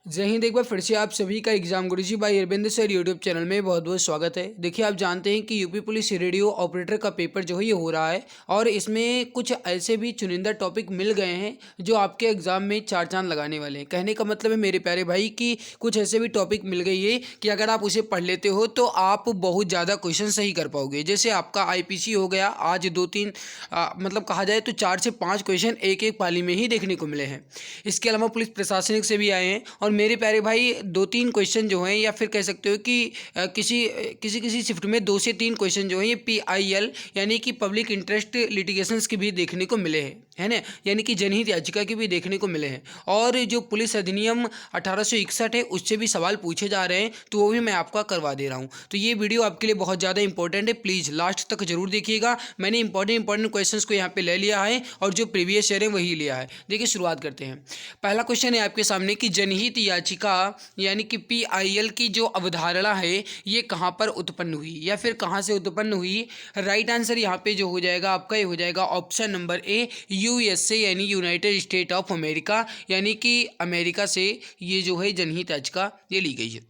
जय हिंद। एक बार फिर से आप सभी का एग्जाम गुरुजी भाई अरविंद सर यूट्यूब चैनल में बहुत बहुत स्वागत है। देखिए, आप जानते हैं कि यूपी पुलिस रेडियो ऑपरेटर का पेपर जो है ये हो रहा है और इसमें कुछ ऐसे भी चुनिंदा टॉपिक मिल गए हैं जो आपके एग्जाम में चार चांद लगाने वाले हैं। कहने का मतलब है मेरे प्यारे भाई कि कुछ ऐसे भी टॉपिक मिल गई है कि अगर आप उसे पढ़ लेते हो तो आप बहुत ज़्यादा क्वेश्चन सही कर पाओगे। जैसे आपका आईपीसी हो गया, आज दो तीन मतलब कहा जाए तो 4 से 5 क्वेश्चन एक एक पाली में ही देखने को मिले हैं। इसके अलावा पुलिस प्रशासनिक से भी आए हैं और मेरे प्यारे भाई 2-3 क्वेश्चन जो हैं या फिर कह सकते हो कि किसी किसी किसी शिफ्ट में 2 से 3 क्वेश्चन जो हैं ये PIL यानी कि पब्लिक इंटरेस्ट लिटिगेशंस के भी देखने को मिले हैं, है ना। यानी कि जनहित याचिका के भी देखने को मिले हैं और जो पुलिस अधिनियम 1861 है उससे भी सवाल पूछे जा रहे हैं, तो वो भी मैं आपका करवा दे रहा हूँ। तो ये वीडियो आपके लिए बहुत ज़्यादा इंपॉर्टेंट है, प्लीज़ लास्ट तक जरूर देखिएगा। मैंने इंपॉर्टेंट क्वेश्चंस को यहाँ पे ले लिया है और जो प्रीवियस ईयर है वही लिया है। देखिए, शुरुआत करते हैं। पहला क्वेश्चन है आपके सामने कि जनहित याचिका यानी कि PIL की जो अवधारणा है ये कहाँ पर उत्पन्न हुई या फिर कहाँ से उत्पन्न हुई। राइट आंसर यहाँ पे जो हो जाएगा आपका ये हो जाएगा ऑप्शन नंबर ए, USA यानी यूनाइटेड स्टेट ऑफ अमेरिका, यानी कि अमेरिका से ये जो है जनहित याचिका ये ली गई है।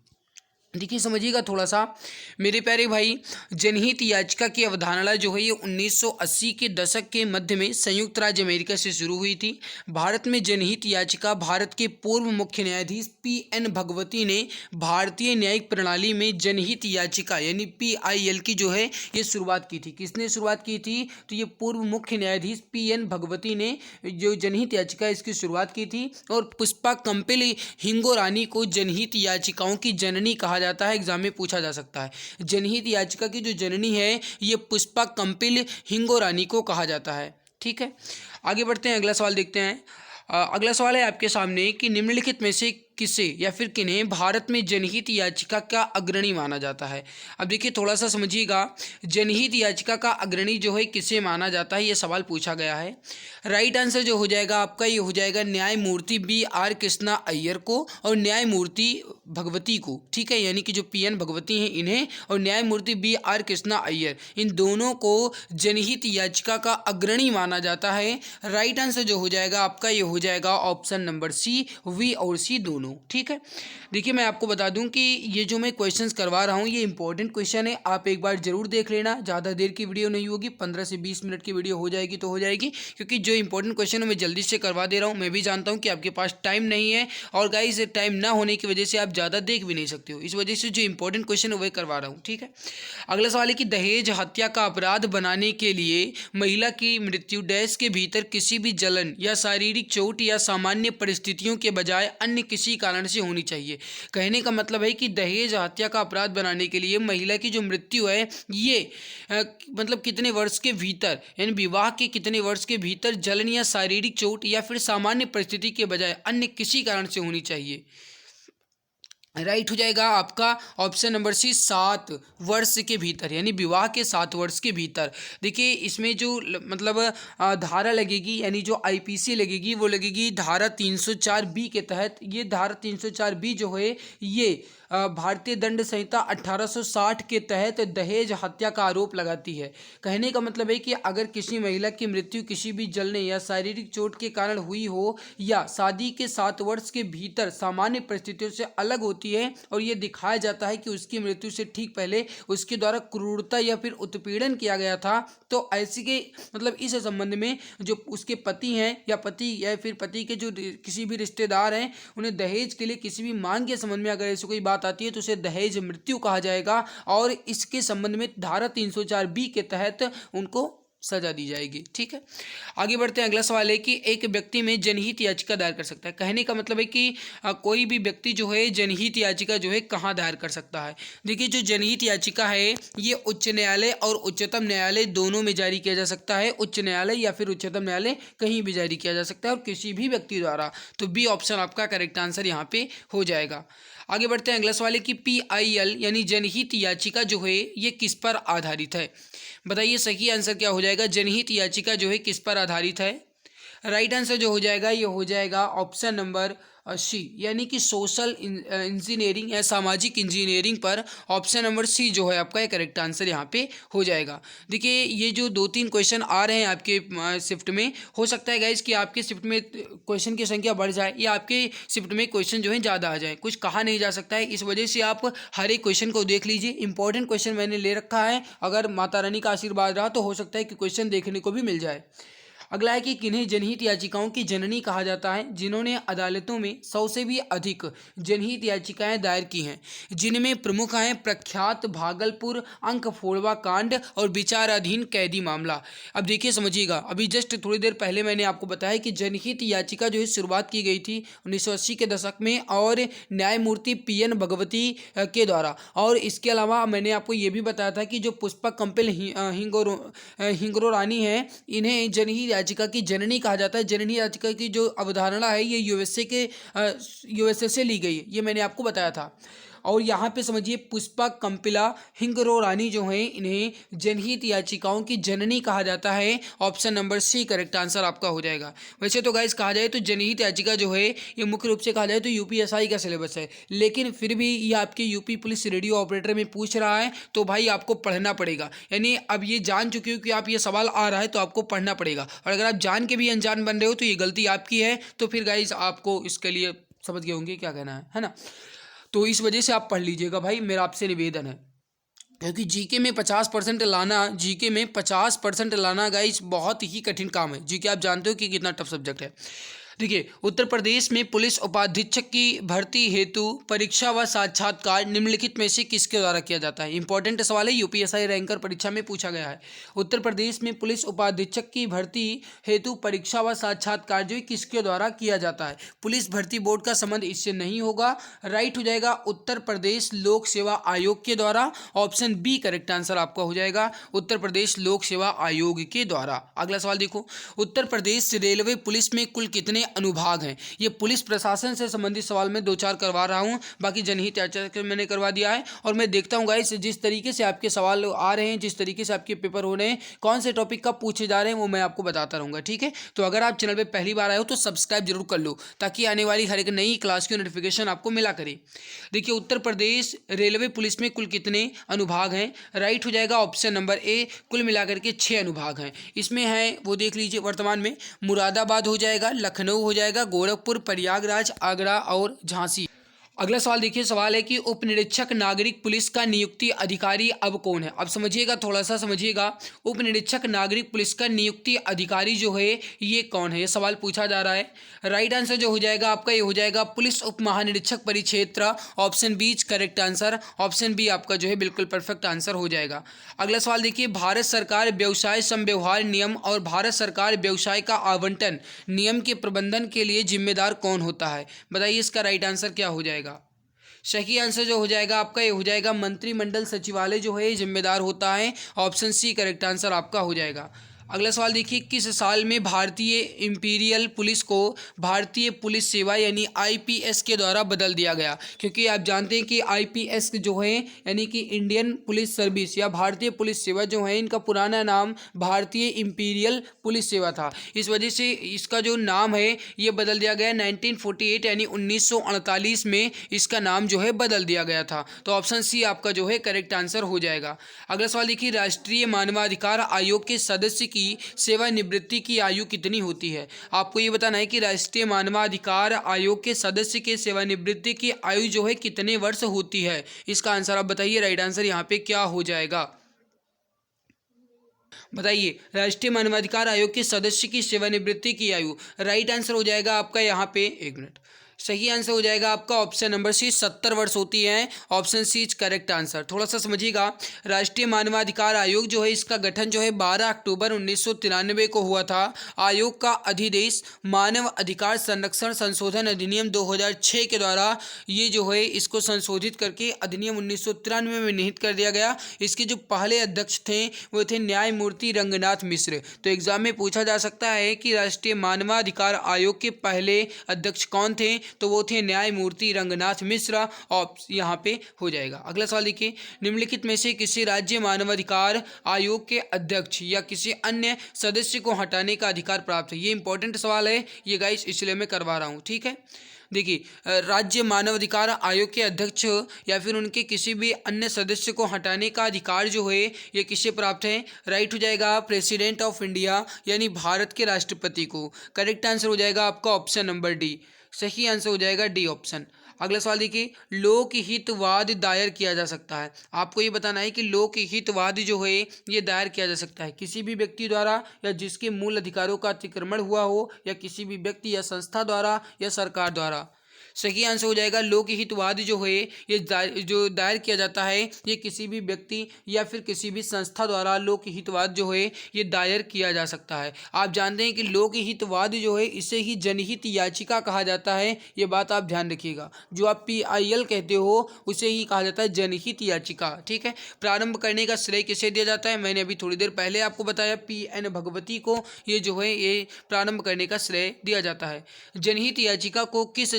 देखिए, समझिएगा थोड़ा सा मेरे प्यारे भाई, जनहित याचिका की अवधारणा जो है ये 1980 के दशक के मध्य में संयुक्त राज्य अमेरिका से शुरू हुई थी। भारत में जनहित याचिका भारत के पूर्व मुख्य न्यायाधीश PN भगवती ने भारतीय न्यायिक प्रणाली में जनहित याचिका यानी PIL की जो है ये शुरुआत की थी। किसने शुरुआत की थी? तो ये पूर्व मुख्य न्यायाधीश PN भगवती ने जो जनहित याचिका इसकी शुरुआत की थी। और पुष्पा कंपिल हिंगोरानी को जनहित याचिकाओं की जननी कहा जाता है, एग्जाम में पूछा जा सकता है। जनहित याचिका की जो जननी है ये पुष्पा कंपिल हिंगोरानी को कहा जाता है। ठीक है, आगे बढ़ते हैं, अगला सवाल देखते हैं। अगला सवाल है आपके सामने कि निम्नलिखित में से किसे या फिर किन्हें भारत में जनहित याचिका का अग्रणी माना जाता है। अब देखिए, थोड़ा सा समझिएगा, जनहित याचिका का अग्रणी जो है किसे माना जाता है ये सवाल पूछा गया है। राइट आंसर जो हो जाएगा आपका ये हो जाएगा न्यायमूर्ति BR कृष्णा अय्यर को और न्यायमूर्ति भगवती को। ठीक है, यानी कि जो PN भगवती हैं इन्हें और न्यायमूर्ति BR कृष्णा अय्यर, इन दोनों को जनहित याचिका का अग्रणी माना जाता है। राइट आंसर जो हो जाएगा आपका ये हो जाएगा ऑप्शन नंबर सी, V और C दोनों। ठीक है, देखिए मैं आपको बता दूं कि ये जो मैं क्वेश्चंस करवा रहा हूँ ये इंपॉर्टेंट क्वेश्चन है, आप एक बार जरूर देख लेना। ज़्यादा देर की वीडियो नहीं होगी, 15 से 20 मिनट की वीडियो हो जाएगी तो हो जाएगी, क्योंकि जो इंपॉर्टेंट क्वेश्चन है मैं जल्दी से करवा दे रहा हूँ। मैं भी जानता हूँ कि आपके पास टाइम नहीं है और गाइस टाइम ना होने की वजह से आप ज़्यादा देख भी नहीं सकते हो, इस वजह से जो इंपॉर्टेंट क्वेश्चन है वही करवा रहा हूँ। ठीक है, अगला सवाल है कि दहेज हत्या का अपराध बनाने के लिए महिला की मृत्यु डैश के भीतर किसी भी जलन या शारीरिक चोट या सामान्य परिस्थितियों के बजाय अन्य किसी कारण से होनी चाहिए। कहने का मतलब है कि दहेज हत्या का अपराध बनाने के लिए महिला की जो मृत्यु है ये मतलब कितने वर्ष के भीतर, यानी विवाह के कितने वर्ष के भीतर जलन या शारीरिक चोट या फिर सामान्य परिस्थिति के बजाय अन्य किसी कारण से होनी चाहिए। राइट हो जाएगा आपका ऑप्शन नंबर सी, 7 वर्ष के भीतर, यानी विवाह के 7 वर्ष के भीतर। देखिए, इसमें जो मतलब धारा लगेगी यानी जो IPC लगेगी वो लगेगी धारा 304B के तहत। ये धारा 304B जो है ये भारतीय दंड संहिता 1860 के तहत दहेज हत्या का आरोप लगाती है। कहने का मतलब है कि अगर किसी महिला की मृत्यु किसी भी जलने या शारीरिक चोट के कारण हुई हो या शादी के 7 वर्ष के भीतर सामान्य परिस्थितियों से अलग होती है और ये दिखाया जाता है कि उसकी मृत्यु से ठीक पहले उसके द्वारा क्रूरता या फिर उत्पीड़न किया गया था, तो ऐसे के मतलब इस संबंध में जो उसके पति हैं या पति या फिर पति के जो किसी भी रिश्तेदार हैं उन्हें दहेज के लिए किसी भी मांग के संबंध में अगर ऐसी कोई बात आती है तो उसे दहेज मृत्यु कहा जाएगा और इसके संबंध में धारा 304B के तहत उनको सजा दी जाएगी। ठीक है, आगे बढ़ते हैं। अगला सवाल है कि एक व्यक्ति में जनहित याचिका दायर कर सकता है। कहने का मतलब है कि कोई भी व्यक्ति जो है जनहित याचिका जो है कहाँ दायर कर सकता है। देखिए, जो जनहित याचिका है ये उच्च न्यायालय और उच्चतम न्यायालय दोनों में जारी किया जा सकता है। उच्च न्यायालय या फिर उच्चतम न्यायालय कहीं भी जारी किया जा सकता है और किसी भी व्यक्ति द्वारा। तो B ऑप्शन आपका करेक्ट आंसर यहाँ पे हो जाएगा। आगे बढ़ते हैं। अगला सवाल है कि PIL यानी जनहित याचिका जो है ये किस पर आधारित है। बताइए सही आंसर क्या हो जाएगा। जनहित याचिका जो है किस पर आधारित है। राइट आंसर जो हो जाएगा ये हो जाएगा ऑप्शन नंबर सी यानी कि सोशल इंजीनियरिंग या सामाजिक इंजीनियरिंग पर ऑप्शन नंबर सी जो है आपका करेक्ट आंसर यहाँ पे हो जाएगा। देखिए ये जो 2-3 क्वेश्चन आ रहे हैं आपके शिफ्ट में, हो सकता है गाइज कि आपके शिफ्ट में क्वेश्चन की संख्या बढ़ जाए या आपके शिफ्ट में क्वेश्चन जो है ज़्यादा आ जाए, कुछ कहा नहीं जा सकता है। इस वजह से आप हर एक क्वेश्चन को देख लीजिए। इंपॉर्टेंट क्वेश्चन मैंने ले रखा है, अगर माता रानी का आशीर्वाद रहा तो हो सकता है कि क्वेश्चन देखने को भी मिल जाए। अगला है कि किन्हीं जनहित याचिकाओं की जननी कहा जाता है, जिन्होंने अदालतों में 100 से भी अधिक जनहित याचिकाएं दायर की हैं, जिनमें प्रमुख हैं प्रख्यात भागलपुर अंक फोड़वा कांड और विचाराधीन कैदी मामला। अब देखिए समझिएगा, अभी जस्ट थोड़ी देर पहले मैंने आपको बताया कि जनहित याचिका जो है शुरुआत की गई थी 1980 के दशक में और न्यायमूर्ति PN भगवती के द्वारा। और इसके अलावा मैंने आपको ये भी बताया था कि जो पुष्पा कंपिल हिंगरो रानी है, इन्हें जनहित याचिका की जननी कहा जाता है। जननी याचिका की जो अवधारणा है ये यूएसए से ली गई है, ये मैंने आपको बताया था। और यहाँ पे समझिए पुष्पा कंपिला हिंगरो रानी जो है, इन्हें जनहित याचिकाओं की जननी कहा जाता है। Option number C correct answer आपका हो जाएगा। वैसे तो गाइस कहा जाए तो जनहित याचिका जो है ये मुख्य रूप से कहा जाए तो यूपीएसआई का सिलेबस है, लेकिन फिर भी ये आपके यूपी पुलिस रेडियो ऑपरेटर में पूछ रहा है तो भाई आपको पढ़ना पड़ेगा। यानी अब ये जान चुके हो कि आप ये सवाल आ रहा है तो आपको पढ़ना पड़ेगा, और अगर आप जान के भी अनजान बन रहे हो तो ये गलती आपकी है। तो फिर गाइस आपको इसके लिए समझ गए होंगे क्या कहना है ना। तो इस वजह से आप पढ़ लीजिएगा भाई, मेरा आपसे निवेदन है, क्योंकि जीके में 50% लाना, जीके में 50% लाना गाइस बहुत ही कठिन काम है। जीके आप जानते हो कि कितना टफ सब्जेक्ट है। देखिए उत्तर प्रदेश में पुलिस उपाधीक्षक की भर्ती हेतु परीक्षा व साक्षात्कार निम्नलिखित में से किसके द्वारा किया जाता है। इंपॉर्टेंट सवाल है, यूपीएसआई रैंकर परीक्षा में पूछा गया है। उत्तर प्रदेश में पुलिस उपाधीक्षक की भर्ती हेतु परीक्षा व साक्षात्कार जो किसके द्वारा किया जाता है। पुलिस भर्ती बोर्ड का संबंध इससे नहीं होगा। राइट हो जाएगा उत्तर प्रदेश लोक सेवा आयोग के द्वारा। ऑप्शन बी करेक्ट आंसर आपका हो जाएगा, उत्तर प्रदेश लोक सेवा आयोग के द्वारा। अगला सवाल देखो, उत्तर प्रदेश रेलवे पुलिस में कुल कितने अनुभाग हैं। ये पुलिस प्रशासन से संबंधित सवाल मैं 2-4 करवा रहा हूं, बाकी जनहित याचिका मैंने करवा दिया है। और मैं देखता हूं गाइस जिस तरीके से आपके सवाल आ रहे हैं, जिस तरीके से आपके पेपर हो रहे हैं, कौन से टॉपिक कब पूछे जा रहे हैं वो मैं आपको बताता रहूंगा, ठीक है। तो अगर आप चैनल पर पहली बार आए हो तो सब्सक्राइब जरूर कर लो, ताकि आने वाली हर एक नई क्लास की नोटिफिकेशन आपको मिला करे। देखिए उत्तर प्रदेश रेलवे पुलिस में कुल कितने अनुभाग हैं। राइट हो जाएगा ऑप्शन नंबर ए, कुल मिलाकर के 6 अनुभाग हैं। इसमें है वो देख लीजिए, वर्तमान में मुरादाबाद हो जाएगा, लखनऊ हो जाएगा, गोरखपुर, प्रयागराज, आगरा और झांसी। अगला सवाल देखिए, सवाल है कि उप निरीक्षक नागरिक पुलिस का नियुक्ति अधिकारी अब कौन है। अब समझिएगा, थोड़ा सा समझिएगा, उप निरीक्षक नागरिक पुलिस का नियुक्ति अधिकारी जो है ये कौन है, ये सवाल पूछा जा रहा है। राइट आंसर जो हो जाएगा आपका ये हो जाएगा पुलिस उप महानिरीक्षक परिक्षेत्र। Option B correct answer, option B आपका जो है बिल्कुल परफेक्ट आंसर हो जाएगा। अगला सवाल देखिए, भारत सरकार व्यवसाय समव्यवहार नियम और भारत सरकार व्यवसाय का आवंटन नियम के प्रबंधन के लिए जिम्मेदार कौन होता है। बताइए इसका राइट आंसर क्या हो जाएगा। सही आंसर जो हो जाएगा आपका ये हो जाएगा मंत्रिमंडल सचिवालय जो है जिम्मेदार होता है। ऑप्शन सी करेक्ट आंसर आपका हो जाएगा। अगला सवाल देखिए, किस साल में भारतीय इंपीरियल पुलिस को भारतीय पुलिस सेवा यानी आईपीएस के द्वारा बदल दिया गया। क्योंकि आप जानते हैं कि आईपीएस जो है यानी कि इंडियन पुलिस सर्विस या भारतीय पुलिस सेवा जो है, इनका पुराना नाम भारतीय इंपीरियल पुलिस सेवा था। इस वजह से इसका जो नाम है ये बदल दिया गया 1948 यानी 1948 में इसका नाम जो है बदल दिया गया था। तो ऑप्शन सी आपका जो है करेक्ट आंसर हो जाएगा। अगला सवाल देखिए, राष्ट्रीय मानवाधिकार आयोग के सदस्य की सेवानिवृत्ति की आयु कितनी होती है। आपको ये बताना है कि राष्ट्रीय मानवाधिकार आयोग के सदस्य के सेवानिवृत्ति की आयु जो है कितने वर्ष होती है। इसका आंसर आप बताइए, राइट आंसर यहाँ पे क्या हो जाएगा। बताइए, राष्ट्रीय मानवाधिकार आयोग के सदस्य की सेवानिवृत्ति की आयु, राइट आंसर हो जाएगा आपका यहाँ पे, एक मिनट, सही आंसर हो जाएगा आपका ऑप्शन नंबर सी 70 वर्ष होती है। Option C is correct answer. थोड़ा सा समझिएगा, राष्ट्रीय मानवाधिकार आयोग जो है इसका गठन जो है 12 अक्टूबर 1993 को हुआ था। आयोग का अधिदेश मानव अधिकार संरक्षण संशोधन अधिनियम 2006 के द्वारा ये जो है इसको संशोधित करके अधिनियम 1993 में निहित कर दिया गया। इसके जो पहले अध्यक्ष थे वो थे न्यायमूर्ति रंगनाथ मिश्र। तो एग्जाम में पूछा जा सकता है कि राष्ट्रीय मानवाधिकार आयोग के पहले अध्यक्ष कौन थे, तो वो थे न्यायमूर्ति रंगनाथ मिश्रा। यहाँ पे हो जाएगा। अगला सवाल देखिए, निम्नलिखित में से किसी राज्य मानवाधिकार आयोग के अध्यक्ष या किसी अन्य सदस्य को हटाने का अधिकार प्राप्त है। ये इंपॉर्टेंट सवाल है ये गाइस, इसलिए मैं करवा रहा हूँ, ठीक है। देखिए राज्य मानवाधिकार आयोग के अध्यक्ष या फिर उनके किसी भी अन्य सदस्य को हटाने का अधिकार जो है ये किससे प्राप्त है? राइट हो जाएगा प्रेसिडेंट ऑफ इंडिया यानी भारत के राष्ट्रपति को। करेक्ट आंसर हो जाएगा आपका ऑप्शन नंबर डी। सही आंसर हो जाएगा डी ऑप्शन। अगला सवाल देखिए, लोकहितवाद दायर किया जा सकता है। आपको ये बताना है कि लोकहितवाद जो है ये दायर किया जा सकता है किसी भी व्यक्ति द्वारा या जिसके मूल अधिकारों का अतिक्रमण हुआ हो, या किसी भी व्यक्ति या संस्था द्वारा या सरकार द्वारा। सही आंसर हो जाएगा लोकहितवाद जो है ये जो दायर किया जाता है ये किसी भी व्यक्ति या फिर किसी भी संस्था द्वारा लोकहितवाद जो है ये दायर किया जा सकता है। आप जानते हैं कि लोकहितवाद जो है इसे ही जनहित याचिका कहा जाता है, ये बात आप ध्यान रखिएगा। जो आप PIL कहते हो उसे ही कहा जाता है जनहित याचिका। ठीक है, प्रारंभ करने का श्रेय किसे दिया जाता है? मैंने अभी थोड़ी देर पहले आपको बताया PN भगवती को ये जो है ये प्रारंभ करने का श्रेय दिया जाता है। जनहित याचिका को किस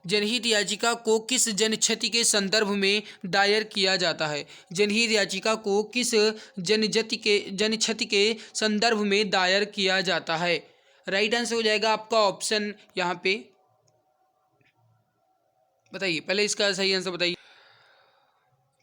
जनहित याचिका को किस जनछति के संदर्भ में दायर किया जाता है? जनहित याचिका को किस जनछति के संदर्भ में दायर किया जाता है? राइट आंसर हो जाएगा आपका ऑप्शन यहाँ पे। बताइए, पहले इसका सही आंसर बताइए।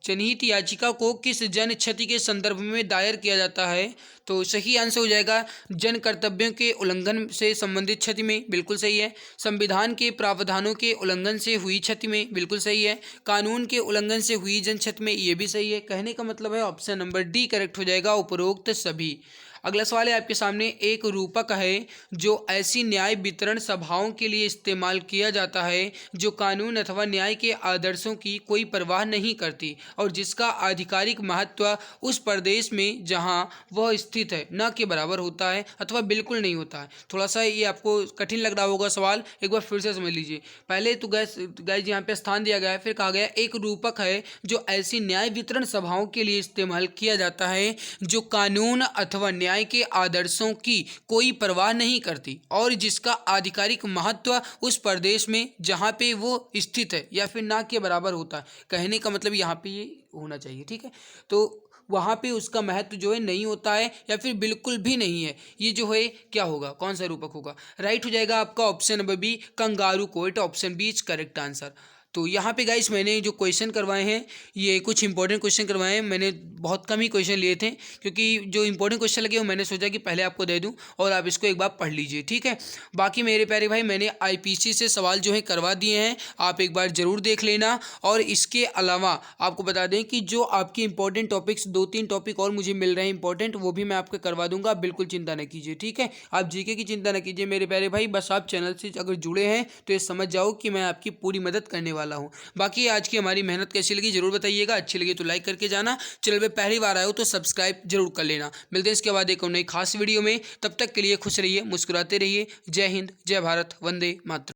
जनहित याचिका को किस जनक्षति के संदर्भ में दायर किया जाता है? तो सही आंसर हो जाएगा जन कर्तव्यों के उल्लंघन से संबंधित क्षति में, बिल्कुल सही है। संविधान के प्रावधानों के उल्लंघन से हुई क्षति में, बिल्कुल सही है। कानून के उल्लंघन से हुई जन क्षति में, ये भी सही है। कहने का मतलब है ऑप्शन नंबर डी करेक्ट हो जाएगा, उपरोक्त सभी। अगला सवाल है आपके सामने, एक रूपक है जो ऐसी न्याय वितरण सभाओं के लिए इस्तेमाल किया जाता है जो कानून अथवा न्याय के आदर्शों की कोई परवाह नहीं करती और जिसका आधिकारिक महत्व उस प्रदेश में जहां वह स्थित है न के बराबर होता है अथवा बिल्कुल नहीं होता है। थोड़ा सा ये आपको कठिन लग रहा होगा सवाल, एक बार फिर से समझ लीजिए। पहले तो गैस यहाँ पे स्थान दिया गया है, फिर कहा गया एक रूपक है जो ऐसी न्याय वितरण सभाओं के लिए इस्तेमाल किया जाता है जो कानून अथवा न्याय के आदर्शों की कोई परवाह नहीं करती और जिसका आधिकारिक महत्व उस प्रदेश में जहां पे वो स्थित है या फिर ना के बराबर होता है। कहने का मतलब यहाँ पे ये होना चाहिए। ठीक है, तो वहाँ पे उसका महत्व जो है नहीं होता है या फिर बिल्कुल भी नहीं है। ये जो है क्या होगा, कौन सा रूपक होगा? राइट हो जाएगा आपका option number B, kangaroo court. Option B is correct answer. तो यहाँ पे गाइस मैंने जो क्वेश्चन करवाए हैं ये कुछ इंपॉर्टेंट क्वेश्चन करवाए हैं। मैंने बहुत कम ही क्वेश्चन लिए थे क्योंकि जो इंपॉर्टेंट क्वेश्चन लगे वो मैंने सोचा कि पहले आपको दे दूं और आप इसको एक बार पढ़ लीजिए। ठीक है, बाकी मेरे प्यारे भाई मैंने IPC से सवाल जो है करवा दिए हैं, आप एक बार ज़रूर देख लेना। और इसके अलावा आपको बता दें कि जो आपके इंपॉर्टेंट टॉपिक्स 2-3 टॉपिक और मुझे मिल रहे हैं इंपॉर्टेंट, वो भी मैं आपको करवा दूंगा, बिल्कुल चिंता न कीजिए। ठीक है, आप GK की चिंता न कीजिए मेरे प्यारे भाई, बस आप चैनल से अगर जुड़े हैं तो ये समझ जाओ कि मैं आपकी पूरी मदद करने वाला हूँ। बाकी आज की हमारी मेहनत कैसी लगी जरूर बताइएगा, अच्छी लगी तो लाइक करके जाना, चैनल पे पहली बार आए हो तो सब्सक्राइब जरूर कर लेना। मिलते हैं इसके बाद एक नई खास वीडियो में, तब तक के लिए खुश रहिए, मुस्कुराते रहिए। जय हिंद, जय भारत, वंदे मातरम।